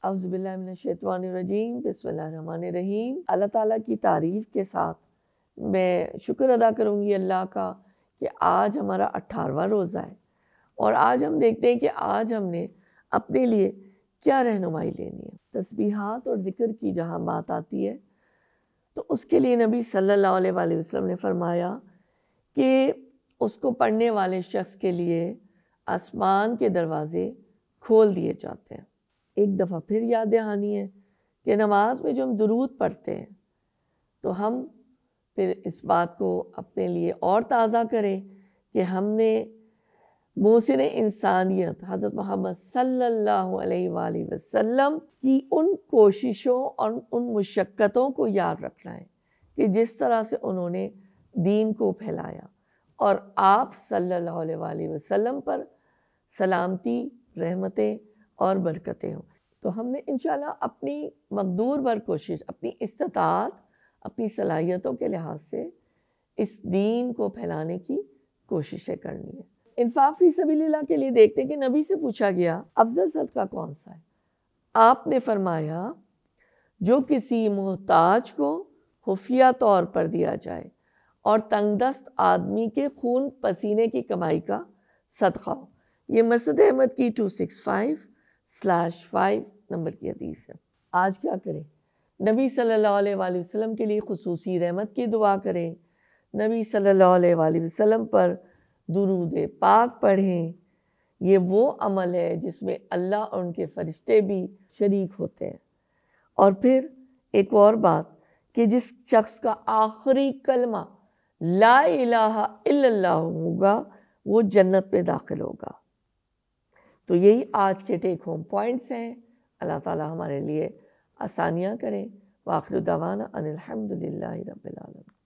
اعوذ باللہ من الشیطان الرجیم، بسم اللہ الرحمن الرحیم۔ اللہ تعالیٰ کی تعریف کے ساتھ میں شکر ادا کروں گی اللہ کا کہ آج ہمارا 18واں روزہ ہے، اور آج ہم دیکھتے ہیں کہ آج ہم نے اپنے لیے کیا رہنمائی لینی ہے۔ تسبیحات اور ذکر کی جہاں بات آتی ہے تو اس کے لیے نبی صلی اللہ علیہ وآلہ وسلم نے فرمایا کہ اس کو پڑھنے والے شخص کے لیے آسمان کے دروازے کھول دیے جاتے ہیں۔ ایک دفعہ پھر یاد دہانی ہے کہ نماز میں جو ہم درود پڑھتے ہیں تو ہم پھر اس بات کو اپنے لیے اور تازہ کریں کہ ہم نے محسن انسانیت حضرت محمد صلی اللہ علیہ وآلہ وسلم کی ان کوششوں اور ان مشقتوں کو یاد رکھنا ہے کہ جس طرح سے انہوں نے دین کو پھیلایا، اور آپ صلی اللہ علیہ وآلہ وسلم پر سلامتی، رحمتیں اور برکتیں ہوں۔ تو ہم نے انشاءاللہ اپنی مقدور بھر کوشش، اپنی استطاعت، اپنی صلاحیتوں کے لحاظ سے اس دین کو پھیلانے کی کوششیں کرنی ہے۔ انفاق فی سبیل اللہ کے لیے دیکھتے ہیں کہ نبی سے پوچھا گیا افضل صدقہ کون سا ہے؟ آپ نے فرمایا جو کسی محتاج کو خفیہ طور پر دیا جائے اور تنگ دست آدمی کے خون پسینے کی کمائی کا صدقہ ہو۔ یہ مسند احمد کی 265/5 نمبر کی حدیث ہے۔ آج کیا کریں؟ نبی صلی اللہ علیہ وآلہ وسلم کے لیے خصوصی رحمت کی دعا کریں، نبی صلی اللہ علیہ وآلہ وسلم پر درود پاک پڑھیں۔ یہ وہ عمل ہے جس میں اللہ اور ان کے فرشتے بھی شریک ہوتے ہیں۔ اور پھر ایک اور بات کہ جس شخص کا آخری کلمہ لا الہ الا اللہ ہوگا وہ جنت میں داخل ہوگا۔ تو یہی آج کے ٹیک ہوم پوائنٹس ہیں۔ اللہ تعالیٰ ہمارے لیے آسانیاں کریں۔ وآخر دعوانا ان الحمد للہ رب العالمین۔